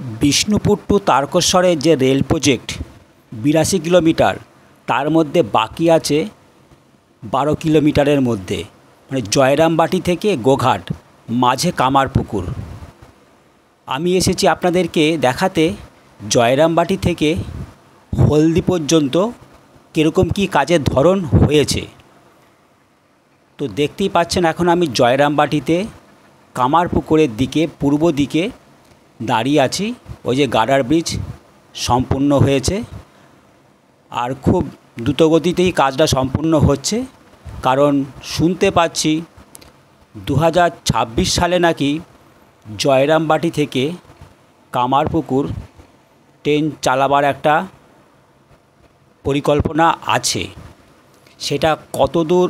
Bishnupur two তারকেশ্বরের যে rail project ৮২ kilometre, তার মধ্যে বাকি আছে ১২ কিলোমিটারের মধ্যে, মানে জয়রামবাটি থেকে গোঘাট, মাঝে কামারপুকুর। আমি এসেছি আপনাদেরকে দেখাতে জয়রামবাটি থেকে হলদি পর্যন্ত কীরকম কী কাজের ধরন হয়েছে। তো দেখতেই পাচ্ছেন এখন আমি জয়রামবাটিতে কামারপুকুরের দিকে পূর্ব দিকে দাঁড়িয়ে আছি। ওই যে গার্ডার ব্রিজ সম্পূর্ণ হয়েছে, আর খুব দ্রুতগতিতেই কাজটা সম্পূর্ণ হচ্ছে, কারণ শুনতে পাচ্ছি ২০২৬ সালে নাকি জয়রামবাটি থেকে কামারপুকুর ট্রেন চালাবার একটা পরিকল্পনা আছে। সেটা কতদূর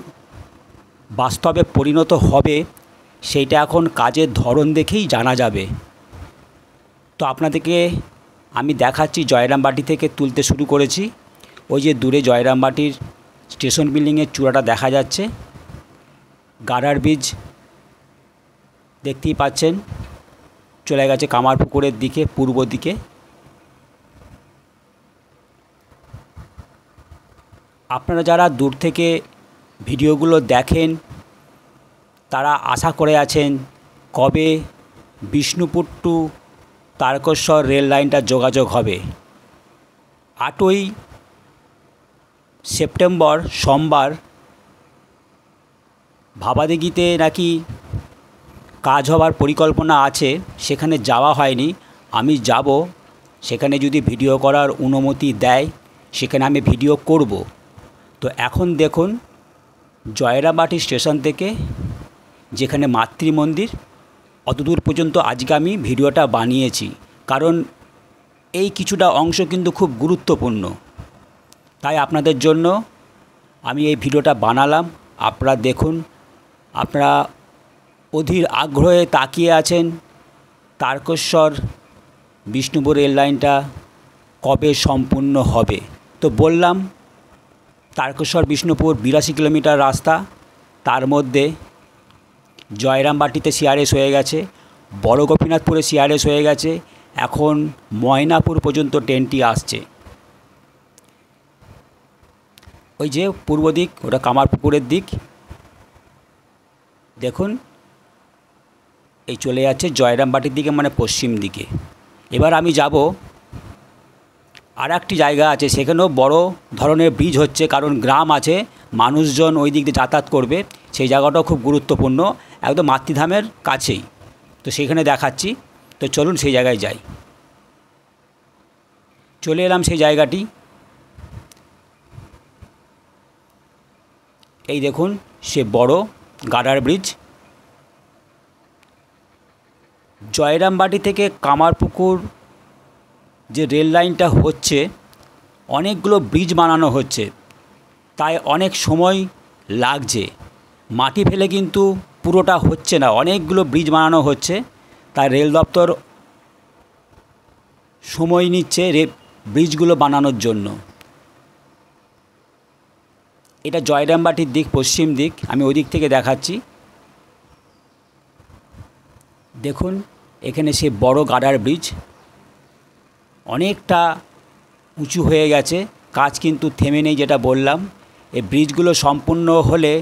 বাস্তবে পরিণত হবে সেইটা এখন কাজের ধরন দেখেই জানা যাবে। তো আপনাদেরকে আমি দেখাচ্ছি, জয়রামবাটি থেকে তুলতে শুরু করেছি। ওই যে দূরে জয়রামবাটির স্টেশন বিল্ডিংয়ের চূড়াটা দেখা যাচ্ছে, গার্ডার ব্রিজ দেখতেই পাচ্ছেন চলে গেছে কামারপুকুরের দিকে পূর্ব দিকে। আপনারা যারা দূর থেকে ভিডিওগুলো দেখেন তারা আশা করে আছেন কবে বিষ্ণুপুর টু তারকেশ্বর রেল লাইনটা যোগাযোগ হবে। ৮ই সেপ্টেম্বর সোমবার ভাবাদিঘিতে নাকি কাজ হবার পরিকল্পনা আছে, সেখানে যাওয়া হয়নি। আমি যাব, সেখানে যদি ভিডিও করার অনুমতি দেয় সেখানে আমি ভিডিও করব। তো এখন দেখুন জয়রামবাটি স্টেশন থেকে যেখানে মাতৃ মন্দির, অতদূর পর্যন্ত আজকে আমি ভিডিওটা বানিয়েছি, কারণ এই কিছুটা অংশ কিন্তু খুব গুরুত্বপূর্ণ, তাই আপনাদের জন্য আমি এই ভিডিওটা বানালাম। আপনারা দেখুন, আপনারা অধীর আগ্রহে তাকিয়ে আছেন তারকেশ্বর বিষ্ণুপুর রেল লাইনটা কবে সম্পূর্ণ হবে। তো বললাম তারকেশ্বর বিষ্ণুপুর ৮২ কিলোমিটার রাস্তা, তার মধ্যে জয়রামবাটিতে সিআরএস হয়ে গেছে, বড় গোপীনাথপুরে সিআরএস হয়ে গেছে, এখন ময়নাপুর পর্যন্ত ট্রেনটি আসছে। ওই যে পূর্ব দিক, ওটা কামারপুকুরের দিক, দেখুন এই চলে যাচ্ছে জয়রামবাটির দিকে, মানে পশ্চিম দিকে। এবার আমি যাব আর একটি জায়গা আছে, সেখানেও বড় ধরনের ব্রিজ হচ্ছে, কারণ গ্রাম আছে, মানুষজন ওই দিক দিয়ে যাতায়াত করবে। সেই জায়গাটাও খুব গুরুত্বপূর্ণ, একদম মাতৃধামের কাছেই। তো সেখানে দেখাচ্ছি, তো চলুন সেই জায়গায় যাই। চলে এলাম সেই জায়গাটি। এই দেখুন সে বড় গার্ডার ব্রিজ। জয়রামবাটি থেকে কামারপুকুর যে রেল লাইনটা হচ্ছে, অনেকগুলো ব্রিজ বানানো হচ্ছে, তাই অনেক সময় লাগছে। মাটি ফেলে কিন্তু পুরোটা হচ্ছে না, অনেকগুলো ব্রিজ বানানো হচ্ছে, তাই রেল দপ্তর সময় নিচ্ছে ব্রিজগুলো বানানোর জন্য। এটা জয়রামবাটির দিক, পশ্চিম দিক, আমি ওই দিক থেকে দেখাচ্ছি। দেখুন এখানে সে বড় গার্ডার ব্রিজ, অনেকটা উঁচু হয়ে গেছে, কাজ কিন্তু থেমে নেই। যেটা বললাম, এই ব্রিজগুলো সম্পূর্ণ হলে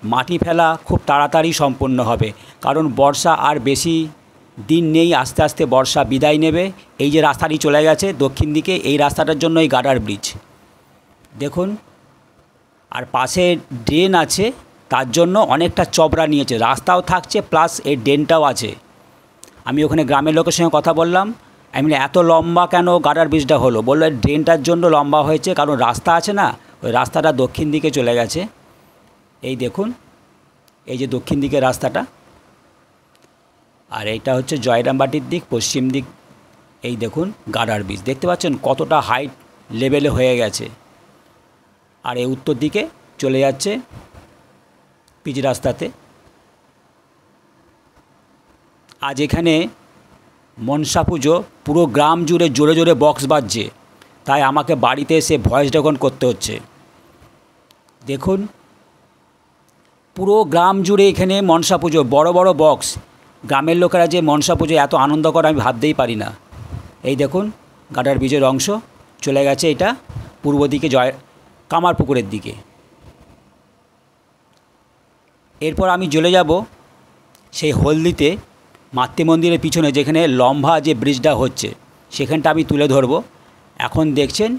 মাটি ফেলা খুব তাড়াতাড়ি সম্পূর্ণ হবে, কারণ বর্ষা আর বেশি দিন নেই, আস্তে আস্তে বর্ষা বিদায় নেবে। এই যে রাস্তাটি চলে গেছে দক্ষিণ দিকে, এই রাস্তাটার জন্য এই গার্ডার ব্রিজ দেখুন। আর পাশে ড্রেন আছে, তার জন্য অনেকটা চওড়া নিয়েছে, রাস্তাও থাকছে প্লাস এই ড্রেনটাও আছে। আমি ওখানে গ্রামের লোকের সঙ্গে কথা বললাম, আমি এত লম্বা কেন গার্ডার ব্রিজটা হলো, বললো ড্রেনটার জন্য লম্বা হয়েছে, কারণ রাস্তা আছে না, ওই রাস্তাটা দক্ষিণ দিকে চলে গেছে। এই দেখুন, এই যে দক্ষিণ দিকের রাস্তাটা, আর এইটা হচ্ছে জয়রামবাটির দিক, পশ্চিম দিক। এই দেখুন গার্ডার ব্রিজ দেখতে পাচ্ছেন কতটা হাইট লেভেলে হয়ে গেছে। আর এই উত্তর দিকে চলে যাচ্ছে পিচ রাস্তাতে। আজ এখানে মনসা পুজো, পুরো গ্রাম জুড়ে জোরে জোরে বক্স বাজছে, তাই আমাকে বাড়িতে এসে ভয়েস রেকর্ড করতে হচ্ছে। দেখুন পুরো গ্রাম জুড়ে এখানে মনসা পুজো, বড় বড় বক্স। গ্রামের লোকেরা যে মনসা পুজো এত আনন্দ করে আমি ভাবতেই পারি না। এই দেখুন গার্ডার ব্রিজের অংশ চলে গেছে, এটা পূর্ব দিকে কামারপুকুরের দিকে। এরপর আমি চলে যাব সেই হলদিতে মাতৃমন্দিরের পিছনে যেখানে লম্বা যে ব্রিজটা হচ্ছে সেখানটা আমি তুলে ধরব। এখন দেখছেন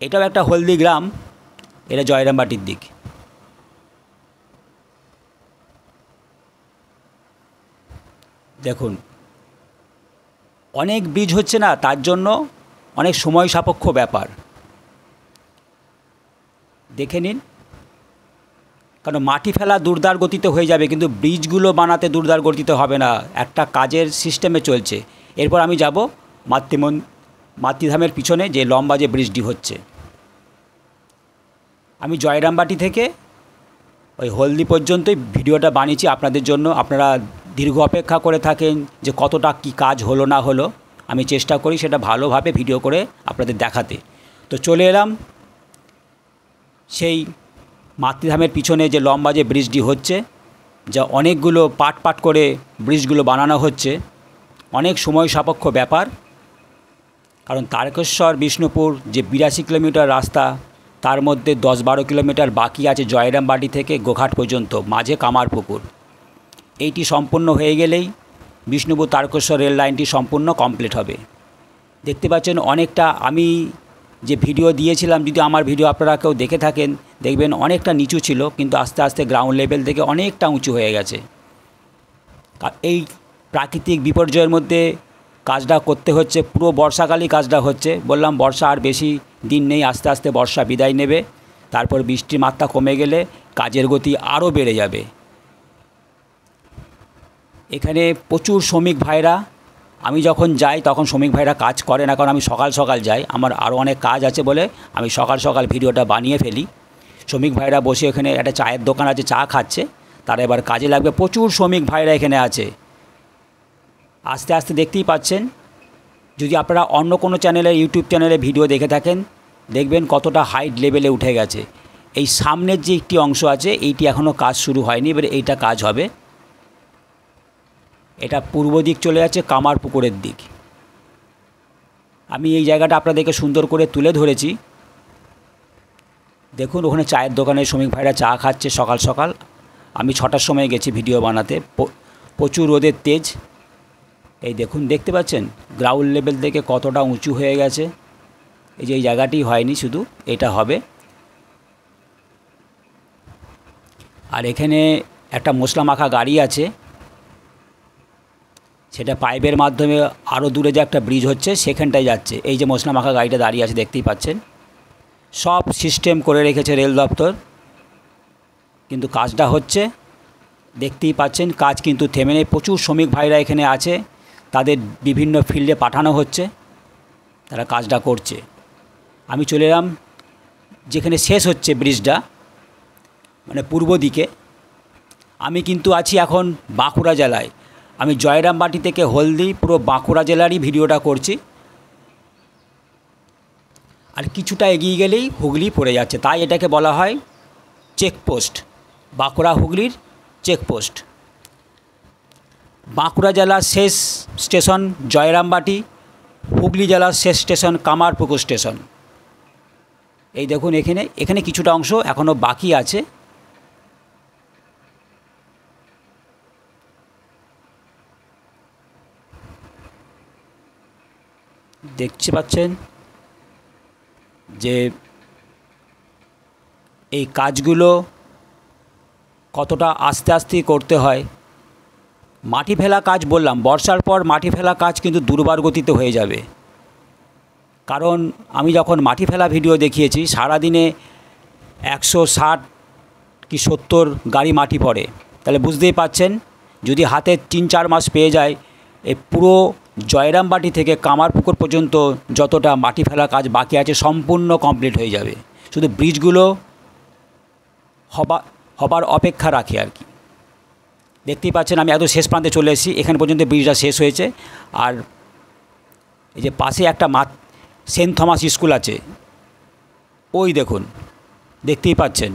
এটাও একটা হলদি গ্রাম, এটা জয়রামবাটির দিক। দেখুন অনেক ব্রিজ হচ্ছে না, তার জন্য অনেক সময় সাপেক্ষ ব্যাপার। দেখে নিন, কারণ মাটি ফেলা দুর্দার গতিতে হয়ে যাবে, কিন্তু ব্রিজগুলো বানাতে দুর্দার গতিতে হবে না, একটা কাজের সিস্টেমে চলছে। এরপর আমি যাব মাতৃধামের পিছনে যে লম্বা যে ব্রিজটি হচ্ছে। আমি জয়রামবাটি থেকে ওই হলদি পর্যন্তই ভিডিওটা বানিয়েছি আপনাদের জন্য। আপনারা দীর্ঘ অপেক্ষা করে থাকেন যে কতটা কি কাজ হলো না হলো, আমি চেষ্টা করি সেটা ভালোভাবে ভিডিও করে আপনাদের দেখাতে। তো চলে এলাম সেই মাতৃধামের পিছনে যে লম্বা যে ব্রিজটি হচ্ছে, যা অনেকগুলো পাট পাট করে ব্রিজগুলো বানানো হচ্ছে, অনেক সময় সাপেক্ষ ব্যাপার। কারণ তারকেশ্বর বিষ্ণুপুর যে 82 কিলোমিটার রাস্তা, তার মধ্যে 10-12 কিলোমিটার বাকি আছে জয়রামবাটি থেকে গোঘাট পর্যন্ত, মাঝে কামারপুকুর। এইটি সম্পূর্ণ হয়ে গেলেই বিষ্ণুপুর তারকেশ্বর রেল লাইনটি সম্পূর্ণ কমপ্লিট হবে। দেখতে পাচ্ছেন অনেকটা, আমি যে ভিডিও দিয়েছিলাম, যদি আমার ভিডিও আপনারা কেউ দেখে থাকেন দেখবেন অনেকটা নিচু ছিল, কিন্তু আস্তে আস্তে গ্রাউন্ড লেভেল থেকে অনেকটা উঁচু হয়ে গেছে। এই প্রাকৃতিক বিপর্যয়ের মধ্যে কাজটা করতে হচ্ছে, পুরো বর্ষাকালই কাজটা হচ্ছে। বললাম বর্ষা আর বেশি দিন নেই, আস্তে আস্তে বর্ষা বিদায় নেবে, তারপর বৃষ্টির মাত্রা কমে গেলে কাজের গতি আরও বেড়ে যাবে। এখানে প্রচুর শ্রমিক ভাইরা, আমি যখন যাই তখন শ্রমিক ভাইরা কাজ করে না, কারণ আমি সকাল সকাল যাই, আমার আরও অনেক কাজ আছে বলে আমি সকাল সকাল ভিডিওটা বানিয়ে ফেলি। শ্রমিক ভাইরা বসে এখানে একটা চায়ের দোকান আছে, চা খাচ্ছে, তারা এবার কাজে লাগবে। প্রচুর শ্রমিক ভাইরা এখানে আছে। আস্তে আস্তে দেখতেই পাচ্ছেন, যদি আপনারা অন্য কোনো চ্যানেলে, ইউটিউব চ্যানেলে ভিডিও দেখে থাকেন দেখবেন কতটা হাইট লেভেলে উঠে গেছে। এই সামনের যে একটি অংশ আছে এইটি এখনও কাজ শুরু হয়নি, এবার এইটা কাজ হবে। এটা পূর্ব দিক চলে যাচ্ছে কামারপুকুরের দিক। আমি এই জায়গাটা আপনাদেরকে সুন্দর করে তুলে ধরেছি। দেখুন ওখানে চায়ের দোকানে শ্রমিক ভাইরা চা খাচ্ছে সকাল সকাল। আমি 6টার সময় গেছি ভিডিও বানাতে, প্রচুর রোদের তেজ। এই দেখুন, দেখতে পাচ্ছেন গ্রাউন্ড লেভেল থেকে কতটা উঁচু হয়ে গেছে। এই যে এই জায়গাটি হয়নি, শুধু এটা হবে। আর এখানে একটা মশলা মাখা গাড়ি আছে, সেটা পাইপের মাধ্যমে আরও দূরে যে একটা ব্রিজ হচ্ছে সেখানটায় যাচ্ছে। এই যে মশলা মাখা গাড়িটা দাঁড়িয়ে আছে দেখতেই পাচ্ছেন, সব সিস্টেম করে রেখেছে রেল দপ্তর, কিন্তু কাজটা হচ্ছে দেখতেই পাচ্ছেন। কাজ কিন্তু থেমে নেই, প্রচুর শ্রমিক ভাইরা এখানে আছে, তাদের বিভিন্ন ফিল্ডে পাঠানো হচ্ছে, তারা কাজটা করছে। আমি চলে এলাম যেখানে শেষ হচ্ছে ব্রিজটা, মানে পূর্ব দিকে। আমি কিন্তু আছি এখন বাঁকুড়া জেলায়। আমি জয়রামবাটি থেকে হলদি পুরো বাঁকুড়া জেলারই ভিডিওটা করছি। আর কিছুটা এগিয়ে গেলেই হুগলি পড়ে যাচ্ছে, তাই এটাকে বলা হয় চেকপোস্ট, বাঁকুড়া হুগলির চেকপোস্ট। বাঁকুড়া জেলার শেষ স্টেশন জয়রামবাটি, হুগলি জেলার শেষ স্টেশন কামারপুকুর স্টেশন। এই দেখুন এখানে কিছুটা অংশ এখনও বাকি আছে। দেখতে পাচ্ছেন যে এই কাজগুলো কতটা আস্তে আস্তে করতে হয়। মাটি ফেলা কাজ বললাম, বর্ষার পর মাটি ফেলা কাজ কিন্তু দুর্বার গতিতে হয়ে যাবে। কারণ আমি যখন মাটি ফেলা ভিডিও দেখিয়েছি, সারাদিনে 160 কি 70 গাড়ি মাটি পড়ে, তাহলে বুঝতেই পাচ্ছেন যদি হাতে 3-4 মাস পেয়ে যায়, এই পুরো জয়রামবাটি থেকে কামারপুকুর পর্যন্ত যতটা মাটি ফেলা কাজ বাকি আছে সম্পূর্ণ কমপ্লিট হয়ে যাবে। শুধু ব্রিজগুলো হবার অপেক্ষা রাখে আর কি। দেখতেই পাচ্ছেন আমি এত শেষ প্রান্তে চলে এসেছি, এখান পর্যন্ত ব্রিজটা শেষ হয়েছে। আর এই যে পাশে একটা সেন্ট থমাস স্কুল আছে, ওই দেখুন দেখতেই পাচ্ছেন,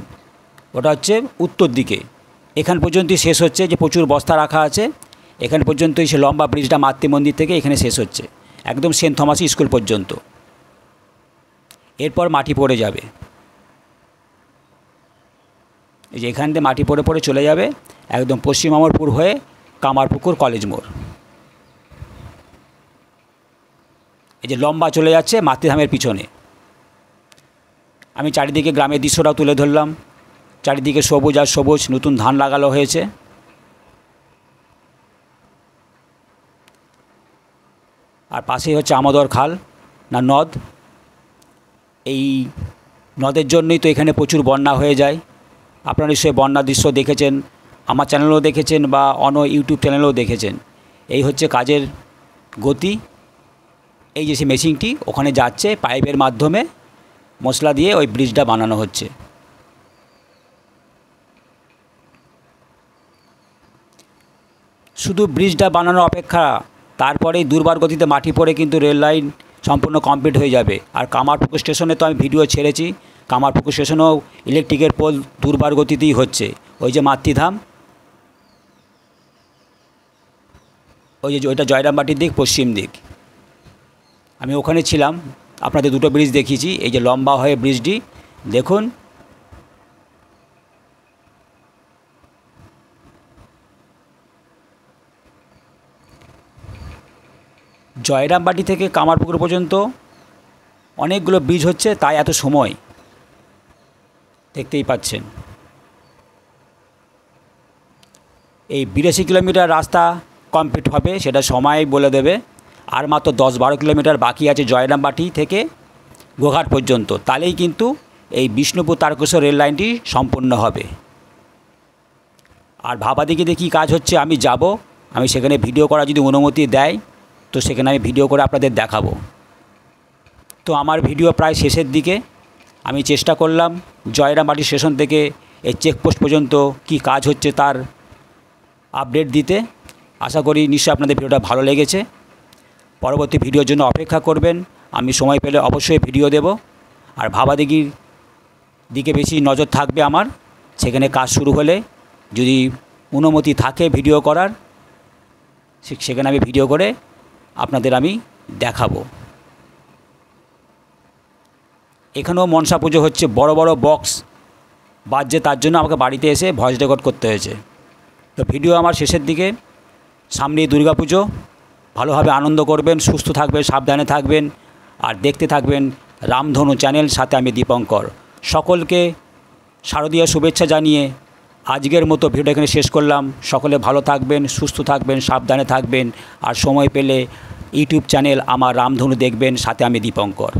ওটা হচ্ছে উত্তর দিকে। এখান পর্যন্তই শেষ হচ্ছে, যে প্রচুর বস্তা রাখা আছে, এখান পর্যন্তই সে লম্বা ব্রিজটা মাতৃমন্দির থেকে এখানে শেষ হচ্ছে। একদম সেন্ট থমাস স্কুল পর্যন্ত। এরপর মাটি পড়ে যাবে, এই যে এখান থেকে মাটি পড়ে পড়ে চলে যাবে একদম পশ্চিম অমরপুর হয়ে কামারপুকুর কলেজ মোড়। এই যে লম্বা চলে যাচ্ছে মাতৃধামের পিছনে। আমি চারিদিকে গ্রামের দৃশ্যটাও তুলে ধরলাম, চারিদিকে সবুজ আর সবুজ, নতুন ধান লাগানো হয়েছে। আর পাশেই হচ্ছে আমোদর খাল না নদ। এই নদের জন্যই তো এখানে প্রচুর বন্যা হয়ে যায়। আপনারা নিশ্চয়ই বন্যার দৃশ্য দেখেছেন, আমার চ্যানেলেও দেখেছেন বা অন্য ইউটিউব চ্যানেলেও দেখেছেন। এই হচ্ছে কাজের গতি। এই যে সে মেশিনটি ওখানে যাচ্ছে, পাইপের মাধ্যমে মশলা দিয়ে ওই ব্রিজটা বানানো হচ্ছে। শুধু ব্রিজটা বানানোর অপেক্ষা, তারপরেই দুর্বার গতিতে মাটি পড়ে কিন্তু রেল লাইন সম্পূর্ণ কমপ্লিট হয়ে যাবে। আর কামারপুকুর স্টেশনে তো আমি ভিডিও ছেড়েছি, কামারপুকুর স্টেশনেও ইলেকট্রিকের পোল দুর্বার গতিতেই হচ্ছে। ওই যে মাতৃধাম, ওই যে ওইটা জয়রামবাটির দিক, পশ্চিম দিক। আমি ওখানে ছিলাম, আপনাদের দুটো ব্রিজ দেখিয়েছি। এই যে লম্বা হয়ে ব্রিজটি দেখুন, জয়রামবাটি থেকে কামারপুকুর পর্যন্ত অনেকগুলো ব্রিজ হচ্ছে, তাই এত সময় দেখতেই পাচ্ছেন। এই 82 কিলোমিটার রাস্তা কমপ্লিট হবে, সেটা সময় বলে দেবে। আর মাত্র 10-12 কিলোমিটার বাকি আছে জয়রামবাটি থেকে গোঘাট পর্যন্ত, তাহলেই কিন্তু এই বিষ্ণুপুর তারকেশ্বর রেল লাইনটি সম্পূর্ণ হবে। আর ভাবাদিঘিতে কী কাজ হচ্ছে আমি যাব, আমি সেখানে ভিডিও করা যদি অনুমতি দেয় তো সেখানে আমি ভিডিও করে আপনাদের দেখাবো। তো আমার ভিডিও প্রায় শেষের দিকে। আমি চেষ্টা করলাম জয়রামবাটি স্টেশন থেকে এই চেকপোস্ট পর্যন্ত কি কাজ হচ্ছে তার আপডেট দিতে। আশা করি নিশ্চয়ই আপনাদের ভিডিওটা ভালো লেগেছে। পরবর্তী ভিডিওর জন্য অপেক্ষা করবেন, আমি সময় পেলে অবশ্যই ভিডিও দেব। আর ভাবাদিঘির দিকে বেশি নজর থাকবে আমার, সেখানে কাজ শুরু হলে যদি অনুমতি থাকে ভিডিও করার, সেখানে আমি ভিডিও করে আপনাদের আমি দেখাবো। এখানেও মনসা পুজো হচ্ছে, বড় বড় বক্স বাজছে, তার জন্য আমাকে বাড়িতে এসে ভয়েস রেকর্ড করতে হয়েছে। তো ভিডিও আমার শেষের দিকে। সামনেই দুর্গা পুজো, ভালোভাবে আনন্দ করবেন, সুস্থ থাকবেন, সাবধানে থাকবেন আর দেখতে থাকবেন রামধনু চ্যানেল, সাথে আমি দীপঙ্কর। সকলকে শারদীয় শুভেচ্ছা জানিয়ে আজকের মতো ভিডিও এখানে শেষ করলাম। সকলে ভালো থাকবেন, সুস্থ থাকবেন, সাবধানে থাকবেন আর সময় পেলে ইউটিউব চ্যানেল আমার রামধনু দেখবেন, সাথে আমি দীপঙ্কর।